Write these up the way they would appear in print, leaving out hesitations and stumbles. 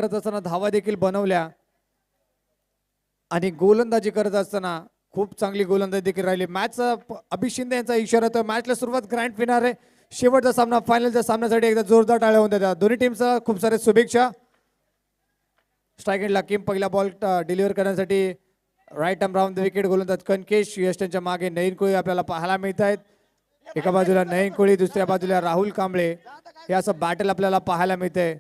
करत असताना धावा देखील बनवल्या आणि गोलंदाजी करत असताना खूप चांगली गोलंदाजी देखील राहिली. मॅच अभि शिंदे यांचा इशारा होता. मॅचला सुरुवात ग्रँड फिनाले शेवटचा सामना फायनलच्या सामन्यासाठी एकदा जोरदार टाळ्या होऊन द्या. दोन्ही टीमचा खूप सारे शुभेच्छा. स्ट्राईक एंडला किम पहिला बॉल डिलिव्हर करण्यासाठी right arm round the wicket. गोलंदाज कनकेश यष्टनच्या मागे नयन कोळी आपल्याला पाहायला मिळत आहेत. एका बाजूला नयन कोळी, दुसऱ्या बाजूला राहुल कांबळे. हे असं बॅटल आपल्याला पाहायला मिळते.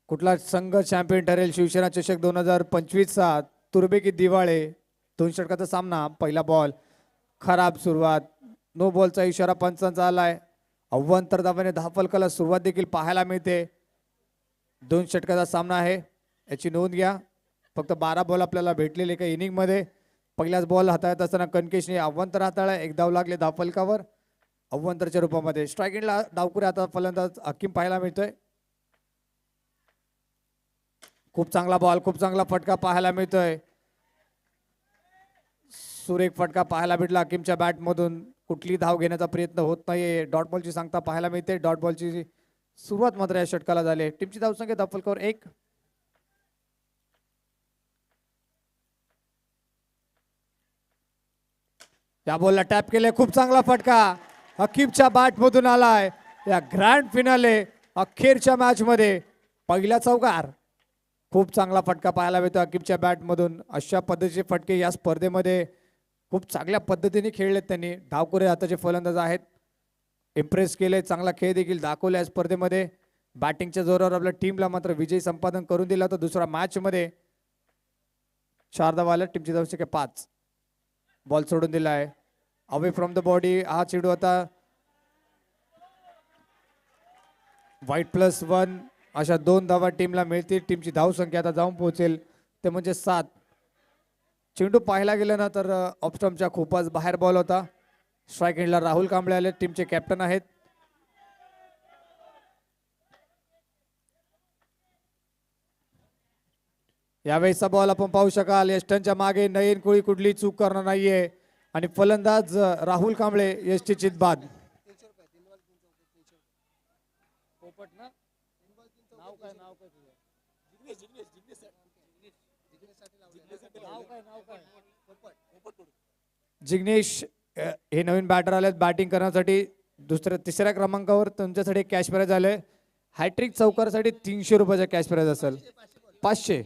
कुठला संघ चॅम्पियन ठरेल? शिवसेना चषक 2025चा तुर्बे की दिवाळे 2 षटकाचा सामना. पहिला बॉल खराब सुरुवात, नो बॉलचा इशारा पंचांचा आलाय. अव्वंतर धावाने धावफलकाला सुरुवात देखील पाहायला मिळते. 2 षटकाचा सामना आहे, याची नोंद घ्या. फक्त 12 बॉल आपल्याला भेटलेले एका इनिंग मध्ये. पहिलाच बॉल हाताळत असताना कनकेशने अव्वंतर हाताळला. एक धाव लागले धावफलकावर अव्वंतरच्या रूपामध्ये. स्ट्राईक एंडला डावकुरे आता फलंदाज हकीम पाहायला मिळतोय. खूप चांगला बॉल, खूप चांगला फटका पाहायला मिळतोय. सुरेख फटका पाहायला भेटला हकीमच्या बॅट मधून. कुठली धाव घेण्याचा प्रयत्न होत नाहीये. डॉट बॉलची सांगता पाहायला मिळते. डॉट बॉलची सुरुवात मात्र या षटकाला झाली. टीमची धावसंख्या धावफलकावर 1. त्या बॉलला टॅप केले. खूप चांगला फटका हकीमच्या बॅट मधून आलाय. या ग्रँड फिनाले अखेरच्या मॅच मध्ये पहिला चौकार. खूप चांगला फटका पाहायला मिळतो हकीमच्या बॅट मधून. अशा पद्धतीचे फटके या स्पर्धेमध्ये खूप चांगल्या पद्धतीने खेळलेत त्यांनी. डावकुरे हाताचे फलंदाज आहेत. इम्प्रेस केले, चांगला खेळ देखील दाखवला या स्पर्धेमध्ये. बॅटिंगच्या जोरावर आपल्या टीमला मात्र विजय संपादन करून दिला होता. दुसरा मॅच मध्ये 4 धावा आल्या. टीमची धावसंख्या 5. बॉल सोडून दिला आहे अवे फ्रॉम द बॉडी. हा चेंडू आता वाईट +1 अशा 2 धावा टीमला मिळतील. टीमची धावसंख्या आता जाऊन पोहोचेल ते म्हणजे 7. चेंडू पाहायला गेलं ना तर ऑफस्टम्पच्या खूपच बाहेर बॉल होता. स्ट्राईक एंडला राहुल कांबळे आले, टीमचे कॅप्टन आहेत. यावेळेचा बॉल आपण पाहू शकाल. यष्टनच्या मागे नयन कोळी कुठली चूक करणार नाहीये आणि फलंदाज राहुल कांबळे यष्टीचित बाद. जिग्नेश हे नवीन बॅटर आले बॅटिंग करण्यासाठी. तिसऱ्या क्रमांकावर तुमच्यासाठी कॅश प्राइज आले. हॅट्रिक चौकारासाठी 300 रुपयाचा कॅश प्राइज असेल. 500.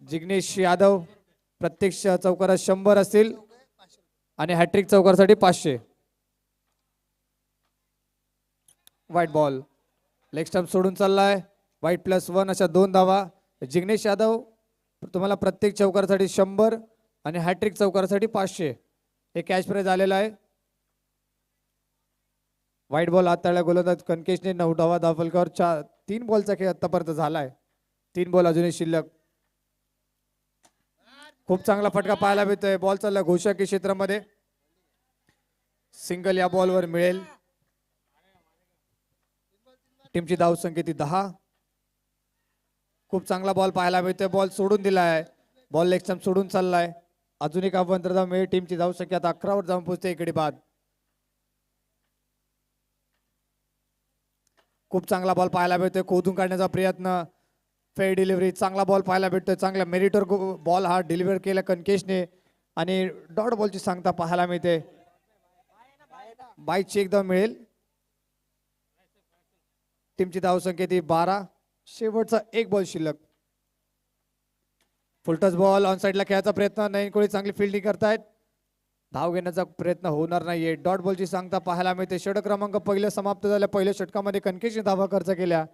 जिग्नेश यादव प्रत्येक चौकारात 100 असतील आणि हॅट्रिक चौकारासाठी 500. व्हाईट बॉल लेग स्टंप सोडून चाललाय. वाईट +1 अशा 2 धावा. जिग्नेश यादव तुम्हाला प्रत्येक चौकारासाठी 100 आणि हॅट्रिक चौकारासाठी 500 हे कॅश प्राइज आलेला आहे. व्हाईट बॉल हाताळला गोलंदाज कनकेशने. 9 धावा धावफलकावर. 3 बॉलचा खेळ आतापर्यंत झालाय. 3 बॉल अजूनही शिल्लक. खूप चांगला फटका पाहायला मिळतोय. बॉल चालला घोषकी क्षेत्रामध्ये. सिंगल या बॉलवर मिळेल. टीमची धावसंख्या ती 10. खूप चांगला बॉल पाहायला मिळतोय. बॉल सोडून दिलाय. बॉल लेग स्टंप सोडून चाललाय. अजून एक अव्वंतर धाव मिळेल. टीमची धावसंख्या आता 11 वर जाऊन पोहोचते. इकडे बाद. खूप चांगला बॉल पाहायला मिळतोय. खोदून काढण्याचा प्रयत्न. Fair delivery. चांगला बॉल पाहायला भेटतोय. चांगला मेरिटर बॉल हा डिलिव्हर केला कनकेशने आणि डॉट बॉलची सांगता पाहायला मिळते. बाईकची एकदा मिळेल. टीमची धावसंख्या ती 12. शेवटचा 1 बॉल शिल्लक. फुलटस बॉल ऑन साईडला खेळायचा प्रयत्न. नयन कोळी चांगली फिल्डिंग करतायत. धाव घेण्याचा प्रयत्न होणार नाहीये. डॉट बॉलची सांगता पाहायला मिळते. षटक क्रमांक पहिलं समाप्त झालं. पहिल्या षटकामध्ये कनकेशने धावा खर्च केल्या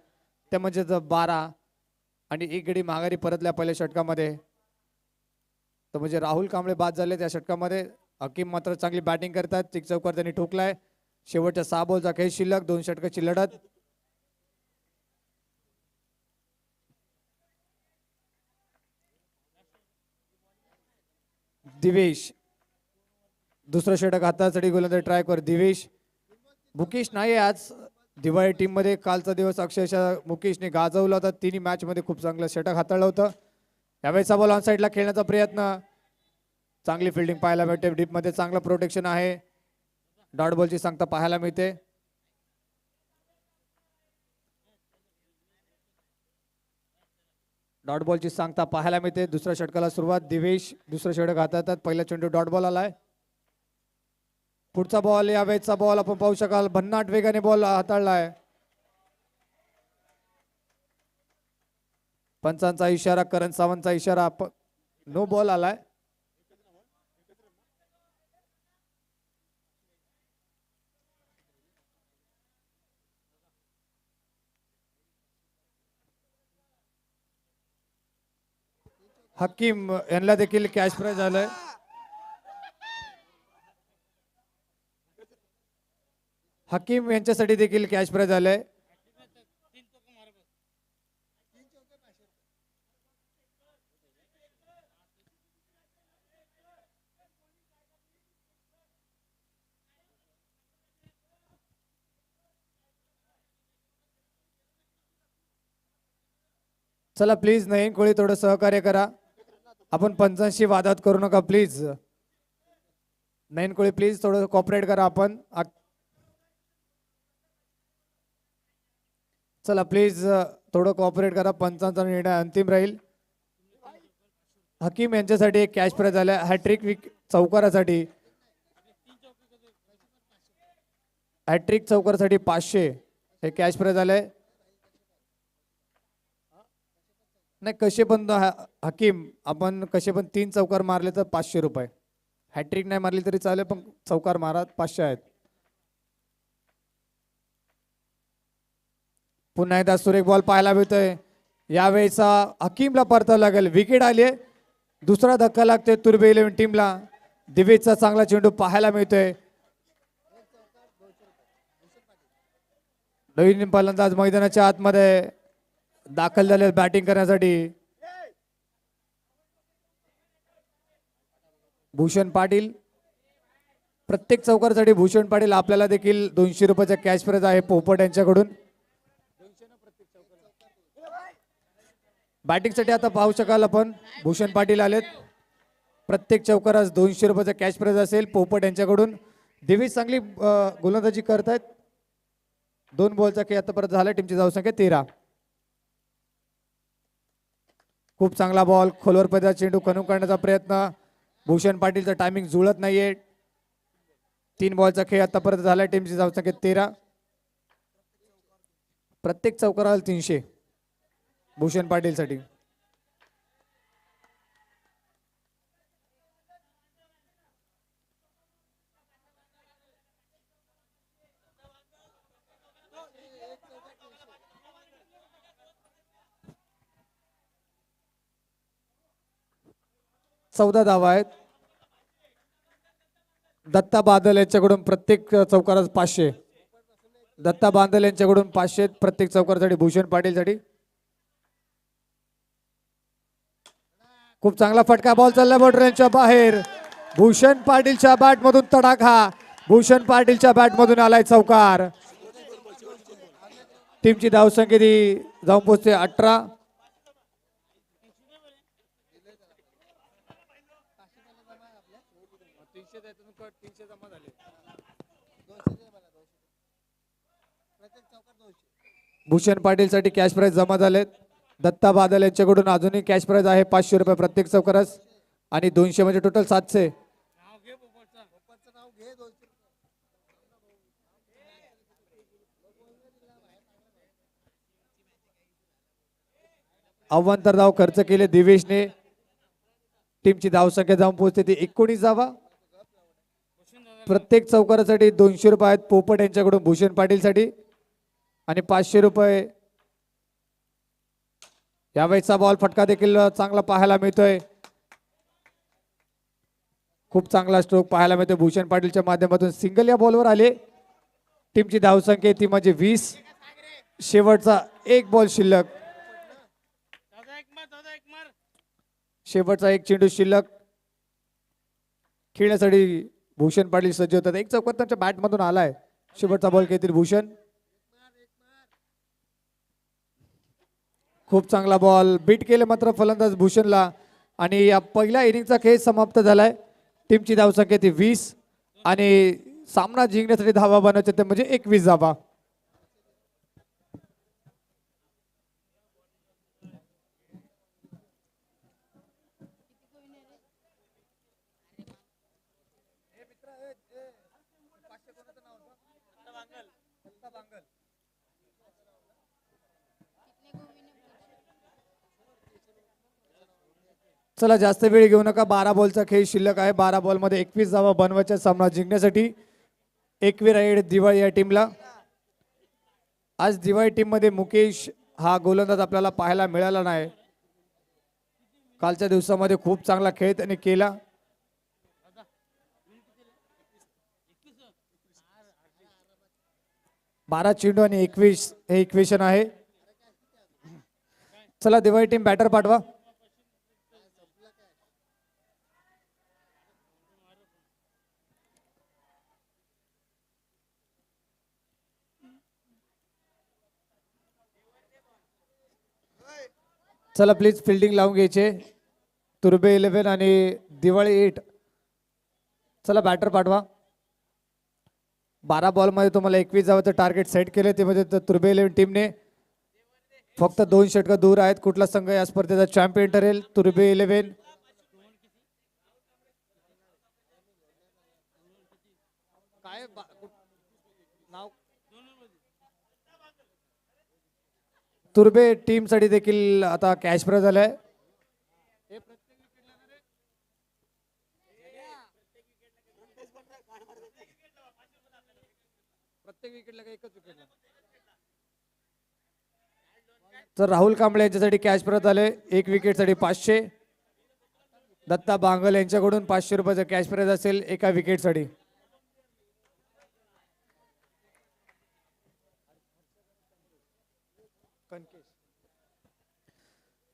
त्या म्हणजे 12 आणि 1 गडी माघारी परतल्या पहिल्या षटकामध्ये. तर म्हणजे राहुल कांबळे बाद झाले त्या षटकामध्ये. हकीम मात्र चांगली बॅटिंग करतात. 1 चौकार त्यांनी ठोकलाय. शेवटच्या 6 बॉलचा खेळ शिल्लक. 2 षटकाची लढत. दिवेश दुसरं षटक हातासाठी गोलंदाज ट्रायकर. दिवेश. मुकेश नाही आज दिवाळी टीम मध्ये. कालचा दिवस अक्षरशः मुकेशने गाजवला होता. 3 मॅच मध्ये खूप चांगलं षटक हाताळलं होतं. यावेळेचा बॉल ऑन साईडला खेळण्याचा प्रयत्न. चांगली फिल्डिंग पाहायला मिळते. डीप मध्ये चांगलं प्रोटेक्शन आहे. डॉट बॉलची सांगता पाहायला मिळते. डॉट बॉलची सांगता पाहायला मिळते. दुसऱ्या षटकाला सुरुवात. दिवेश दुसरं षटक हातात. पहिला चेंडू डॉट बॉल आलाय. पुढचा बॉल या वेळचा बॉल आपण पाहू शकाल. भन्नाट वेगाने बॉल हाताळलाय. पंचांचा इशारा, करण सावंतचा इशारा, नो बॉल आलाय. हकीम यांना देखील कॅश प्राइज आलंय. हकीम यांच्यासाठी देखील कॅश प्राइज आलंय. चला प्लीज नयन कोळी थोडं सहकार्य करा. आपण पंचांशी वादात करू नका प्लीज. नयन कोळी प्लीज थोडं कॉपरेट करा. आपण चला प्लीज थोडं कॉपरेट करा. पंचांचा निर्णय अंतिम राहील. हकीम यांच्यासाठी एक कॅश प्राइज आलाय. हॅट्रिक चौकारासाठी. हॅट्रिक चौकारासाठी 500 हे कॅश प्राइज आलंय. नाही कसे पण हकीम आपण कसे पण 3 चौकार मारले तर 500 रुपये. हॅट्रिक नाही मारली तरी चालेल पण चौकार मारा 500 आहेत. पुन्हा एकदा सुरेख बॉल पाहायला मिळतोय. यावेळेचा हकीमला परतावं लागेल. विकेट आली. दुसरा धक्का लागतोय तुर्बे 11 टीमला. दिवेशचा चांगला चेंडू पाहायला मिळतोय. नवीन फलंदाज मैदानाच्या आतमध्ये दाखल झाले बॅटिंग करण्यासाठी. भूषण पाटील. प्रत्येक चौकारासाठी भूषण पाटील आपल्याला देखील 200 रुपयाचा कॅश प्राइज आहे पोपट यांच्याकडून. बॅटिंगसाठी आता पाहू शकाल आपण भूषण पाटील आलेत. प्रत्येक चौकारास 200 रुपयाचा कॅश प्राइज असेल पोपट यांच्याकडून. दिवेश चांगली गोलंदाजी करतायत. 2 बॉलचा खेळ आतापर्यंत झाला. टीमची धावसंख्या 13. खूप चांगला बॉल. खोलवर पडलेला चेंडू कनू करण्याचा प्रयत्न. भूषण पाटीलचा टायमिंग जुळत नाहीये. 3 बॉलचा खेळ आतापर्यंत झाला. टीमची धावसंख्या 13. प्रत्येक चौकाराला 300 भूषण पाटील साठी. चौदा धावा आहेत. दत्ता बादल यांच्याकडून प्रत्येक चौकारात 500. दत्ता बादल यांच्याकडून 500 प्रत्येक चौकारासाठी भूषण पाटील साठी. खूप चांगला फटका बॉल चालला बॉर्डरच्या बाहेर. भूषण पाटीलच्या बॅट मधून तडाखा. भूषण पाटीलच्या बॅट मधून आलाय चौकार. टीमची धावसंख्या ती जाऊन पोहोचते 18. भूषण पाटील साठी कॅश प्राइज जमा झालेत. दत्ता बादल यांच्याकडून अजूनही कॅश प्राइज आहे 500 रुपये प्रत्येक चौकारास आणि 200 म्हणजे टोटल 700. अव्वंतर धाव खर्च केले दिवेशने. टीमची धावसंख्या जाऊन पोहोचते ती 19 धावा. प्रत्येक चौकारासाठी 200 रुपये आहेत पोपट यांच्याकडून भूषण पाटील साठी आणि 500 रुपये. यावेळेचा बॉल फटका देखील चांगला पाहायला मिळतोय. खूप चांगला स्ट्रोक पाहायला मिळतोय भूषण पाटीलच्या माध्यमातून. सिंगल या बॉलवर आले. टीमची धावसंख्या ती म्हणजे 20. शेवटचा एक बॉल शिल्लक. शेवटचा एक चेंडू शिल्लक. खेळण्यासाठी भूषण पाटील सज्ज होतात. एक चौकार त्यांच्या बॅट मधून आलाय. शेवटचा बॉल घेतील भूषण. खूप चांगला बॉल. बीट केले मात्र फलंदाज भूषणला आणि या पहिल्या इनिंगचा खेळ समाप्त झालाय. टीमची धावसंख्या ती 20 आणि सामना जिंकण्यासाठी धावा बनवायचे ते म्हणजे 21 धावा. चला जास्त वेळ घेऊ नका. 12 बॉलचा खेळ शिल्लक आहे. 12 बॉलमध्ये 21 धावा बनवायच्या सामना जिंकण्यासाठी. एकवीर आहे दिवाळी या टीमला. आज दिवाळी टीम मध्ये मुकेश हा गोलंदाज आपल्याला पाहायला मिळाला नाही. कालच्या दिवसामध्ये खूप चांगला खेळ त्याने केला. 12 चेंडू आणि 21 हे इक्वेशन आहे. चला दिवाळी टीम बॅटर पाठवा. चला प्लीज फिल्डिंग लावून घ्यायचे. तुर्बे 11 आणि दिवाळी 8. चला बॅटर पाठवा. 12 बॉलमध्ये तुम्हाला 21 धावाचं टार्गेट सेट केले. ते म्हणजे तुर्बे 11 टीमने फक्त 2 षटकं दूर आहेत. कुठला संघ या स्पर्धेचा चॅम्पियन ठरेल? तुर्बे 11. काय नाव? तुर्बे टीम साठी देखील आता कॅश प्राइज झालाय. प्रत्येक विकेटला एकच विकेटला. तर राहुल कांबळे यांच्यासाठी कॅश प्राइज आले. एक विकेट साठी 500. दत्ता बांगल यांच्याकडून 500 रुपयाचा कॅश प्राइज असेल एका विकेट साठी.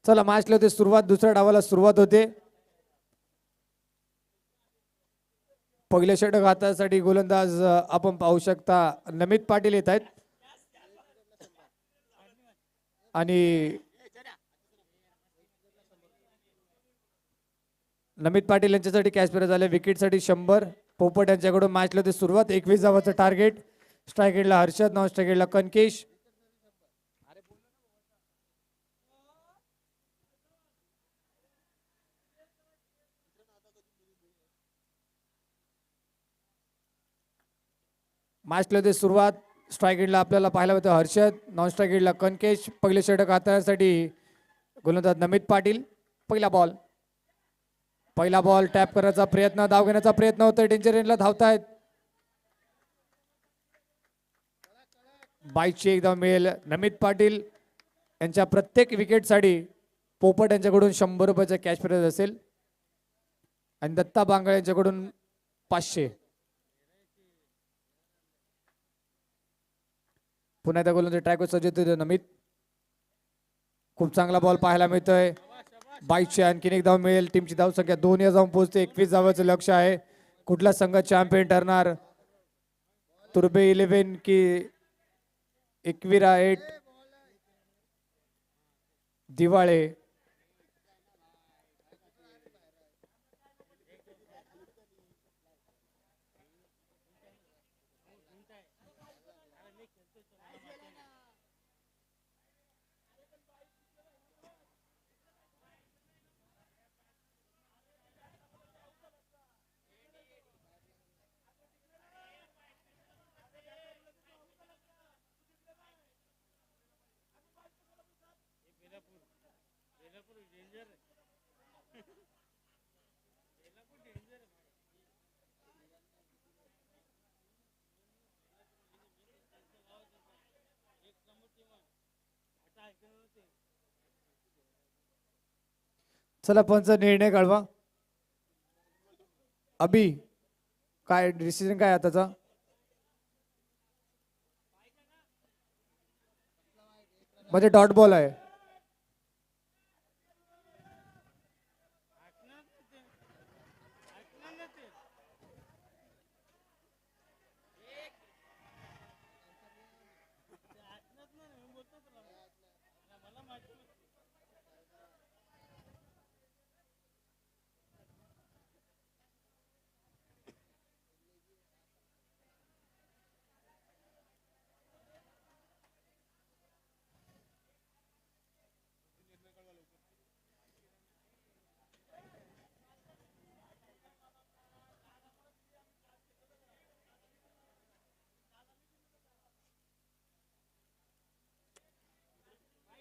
चला मॅचला होते सुरुवात. दुसऱ्या डावाला सुरुवात होते. पहिल्या षटक हातासाठी गोलंदाज आपण पाहू शकता नमित पाटील येत आहेत. आणि नमित पाटील यांच्यासाठी कॅच प्राइज झाले. विकेटसाठी 100. पोपट यांच्याकडून मॅचला होते सुरुवात. 21 धावाचं टार्गेट. स्ट्राईक एंडला हर्षद, नॉन स्ट्राईक एंडला कनकेश. मॅचला होते सुरुवात. स्ट्राईक एंडला आपल्याला पाहायला होतं हर्षद, नॉन स्ट्राईक एंडला कनकेश. पहिले षटक हाताळण्यासाठी गोलंदाज नमित पाटील. पहिला बॉल टॅप करायचा प्रयत्न, धाव घेण्याचा प्रयत्न होतोय. डेंजर एंडला धावतायत. बाईकची एक धाव मिळेल. नमित पाटील यांच्या प्रत्येक विकेटसाठी पोपट यांच्याकडून 100 रुपयाचा कॅश प्राइज असेल. आणि दत्ता बांगळ यांच्याकडून 500. पुन्हा एकदा गोलंदाज ट्रॅकवर सज्ज होते नमित. खूप चांगला बॉल पाहायला मिळतोय. बाईकची आणखीन एक धाव मिळेल. टीमची धाव संख्या 2 या जाऊन पोहोचते. 21 धावाचं लक्ष आहे. कुठला संघ चॅम्पियन ठरणार? तुर्बे 11 की एकविरा 8? दिवाळे. चला पंच निर्णय कळवा. अभि काय डिसिजन काय आताचा? मध्ये डॉट बॉल आहे.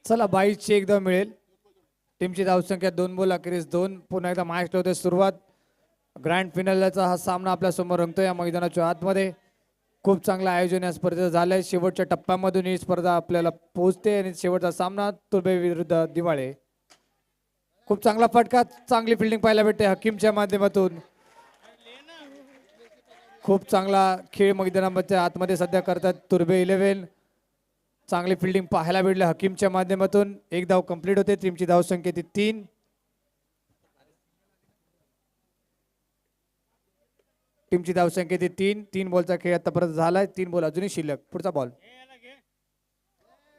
चला 22ची एकदा मिळेल. टीमची धावसंख्या 2 बॉल अखेरीस 2. पुन्हा एकदा मॅच होते सुरुवात. ग्रँड फिनालचा हा सामना आपल्या समोर रंगतोय या मैदानाच्या आतमध्ये. खूप चांगलं आयोजन या स्पर्धेचं झालंय. शेवटच्या टप्प्यामधून ही स्पर्धा आपल्याला पोहोचते आणि शेवटचा सामना तुर्बे विरुद्ध दिवाळे. खूप चांगला फटका, चांगली फिल्डिंग पाहायला भेटते हकीमच्या माध्यमातून. खूप चांगला खेळ मैदानामध्ये आतमध्ये सध्या करतात तुर्बे 11. चांगली फिल्डिंग पाहायला भेटले हकीमच्या माध्यमातून. एक धाव कंप्लीट होते. टीमची धावसंख्या ती 3. टीमची धावसंख्या ती 3. 3 बॉलचा खेळ आतापर्यंत झालाय. 3 बॉल अजूनही शिल्लक. पुढचा बॉल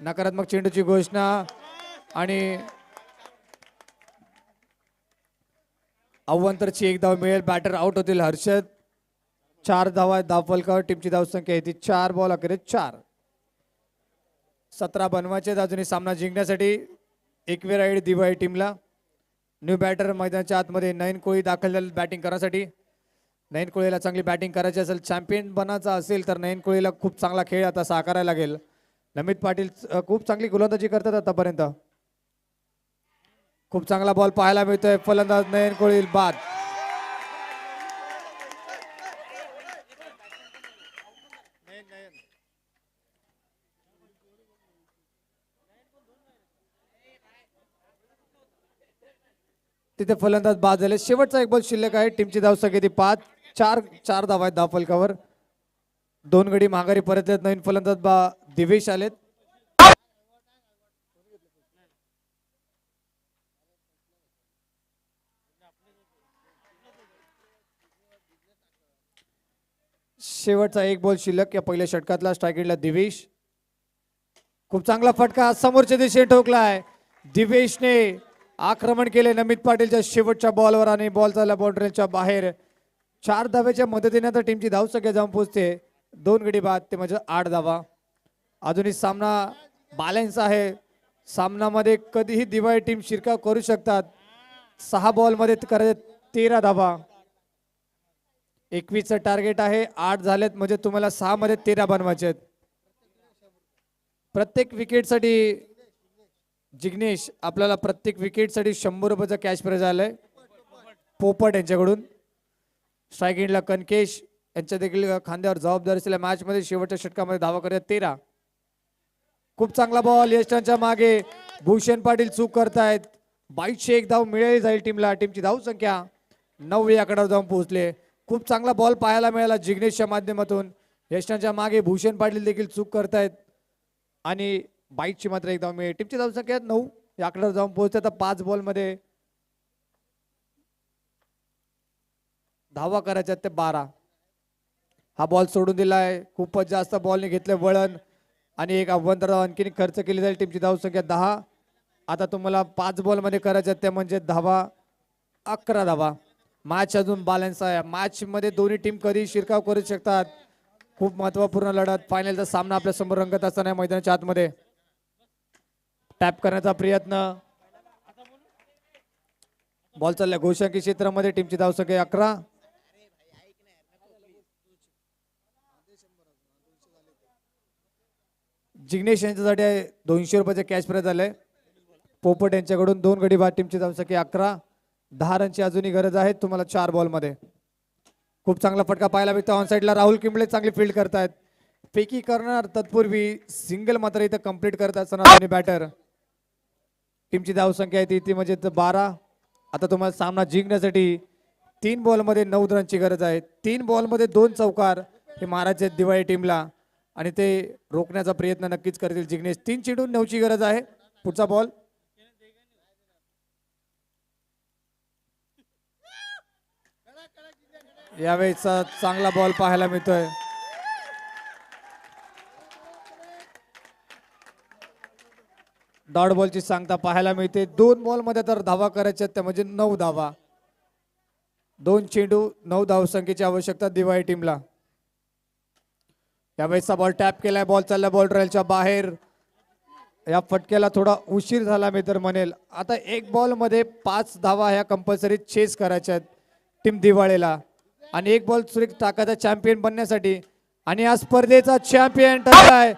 नकारात्मक चेंडूची घोषणा आणि अव्वंतरची एक धाव मिळेल. बॅटर आउट होतील हर्षद. 4 धावा धावफलकावर. टीमची धावसंख्या ती 4 बॉल अखेरीस 4. 17 बनवायचे अजूनही सामना जिंकण्यासाठी. एकवे राईड दिवाळी टीमला. न्यू बॅटर मैदानाच्या आतमध्ये नयन कोळी दाखल झाले बॅटिंग करण्यासाठी. नयन कोळीला चांगली बॅटिंग करायची असेल, चॅम्पियन बनायचा असेल तर नयन कोळीला खूप चांगला खेळ आता साकारायला लागेल. नमित पाटील खूप चांगली गोलंदाजी करतात आतापर्यंत. खूप चांगला बॉल पाहायला मिळतोय. फलंदाज नयन कोळी बाद. तिथे फलंदाज बाद झाले. शेवटचा एक बॉल शिल्लक आहे. टीमची धावसंख्या ती 5. 4 धावा आहेत धावफलकावर. 2 गडी माघारी परत येत. नवीन फलंदाज दिवेश आलेत. शेवटचा एक बॉल शिल्लक या पहिल्या षटकातला. स्ट्रायकिंगला दिवेश. खूप चांगला फटका समोरच्या दिशेने ठोकलाय. दिवेशने आक्रमण केले नमित पाटीलच्या शेवटच्या बॉलवर आणि बॉल चालला बाउंड्रीच्या बाहेर. 4 धाव्याच्या मदतीने आता टीमची धावसंख्या जाऊन पोहोचते 2 गडी बाद, ते म्हणजे 8 धावा. अजूनही सामना बॅलन्स आहे. सामनामध्ये कधीही दिवाळी टीम शिरकाव करू शकतात. 6 बॉलमध्ये करायचे 13 धावा. 21चं टार्गेट आहे. 8 झालेत म्हणजे तुम्हाला 6 मध्ये 13 बनवायचे आहेत. प्रत्येक विकेटसाठी जिग्नेश आपल्याला प्रत्येक विकेटसाठी 100 रुपयाचा कॅश प्राइज आलाय पोपट यांच्याकडून. स्ट्रायकिंगला कनकेश यांच्या देखील खांद्यावर जबाबदारी असलेल्या मॅच मध्ये शेवटच्या षटकामध्ये धावा करत 13. खूप चांगला बॉल यष्टांच्या मागे. भूषण पाटील चूक करतायत. 22ची एक धाव मिळाली जाईल टीमला. टीमची धावसंख्या 9 या आकड्यावर जाऊन पोहोचले. खूप चांगला बॉल पाहायला मिळाला जिग्नेशच्या माध्यमातून. यष्टांच्या मागे भूषण पाटील देखील चूक करतायत आणि 22ची मात्र एक धाव मिळेल. टीमची धावसंख्या 9 या आकड्यावर जाऊन पोहोचते. आता 5 बॉल मध्ये धावा करायच्या ते 12. हा बॉल सोडून दिलाय. खूपच जास्त बॉलने घेतले वळण आणि एक अव्वंतर आणखी खर्च केली जाईल. टीमची धावसंख्या 10. आता तुम्हाला 5 बॉल मध्ये करायच्या ते म्हणजे धावा 11 धावा. मॅच अजून बॅलन्स आहे. मॅच मध्ये दोन्ही टीम कधी शिरकाव करू शकतात. खूप महत्वपूर्ण लढत. फायनलचा सामना आपल्या समोर रंगत असताना मैदानाच्या आतमध्ये टॅप करण्याचा प्रयत्न. बॉल चालला घोषांकी क्षेत्रामध्ये. टीमची धावसंख्या 11. जिग्नेश यांच्यासाठी 200 रुपयाचे कॅश प्राइज झालंय पोपट यांच्याकडून. 2 गडी बाद. टीमची धावसंख्या 11. 10 रनची अजूनही गरज आहे तुम्हाला 4 बॉल मध्ये. खूप चांगला फटका पाहायला मिळतो ऑन साईडला. राहुल किंबळे चांगली फील्ड करतायत. फेकी करणार तत्पूर्वी सिंगल मात्र इथं कंप्लीट करत असताना दोन्ही बॅटर. टीमची धावसंख्या आहे ती म्हणजे 12. आता तुम्हाला सामना जिंकण्यासाठी 3 बॉल मध्ये 9 रनची गरज आहे. 3 बॉल मध्ये 2 चौकार हे मारायचे दिवाळी टीमला आणि ते रोखण्याचा प्रयत्न नक्कीच करतील जिग्नेश. 3 चेंडून 9ची गरज आहे. पुढचा बॉल यावेळेचा चांगला बॉल पाहायला मिळतोय. डॉट बॉलची सांगता पाहायला मिळते. 2 बॉल मध्ये तर धावा करायच्या त्या म्हणजे 9 धावा. 2 चेंडू 9 धावसंख्येची आवश्यकता दिवाळी टीमला. यावेळेचा बॉल टॅप केलाय. बॉल चालला बॉल ट्रेलच्या बाहेर. या फटक्याला थोडा उशीर झाला मी तर म्हणेल. आता 1 बॉल मध्ये 5 धावा ह्या कंपल्सरी चेस करायच्या आहेत टीम दिवाळीला आणि 1 बॉल सुरेख टाकायचा चॅम्पियन बनण्यासाठी. आणि या स्पर्धेचा चॅम्पियन ठरलाय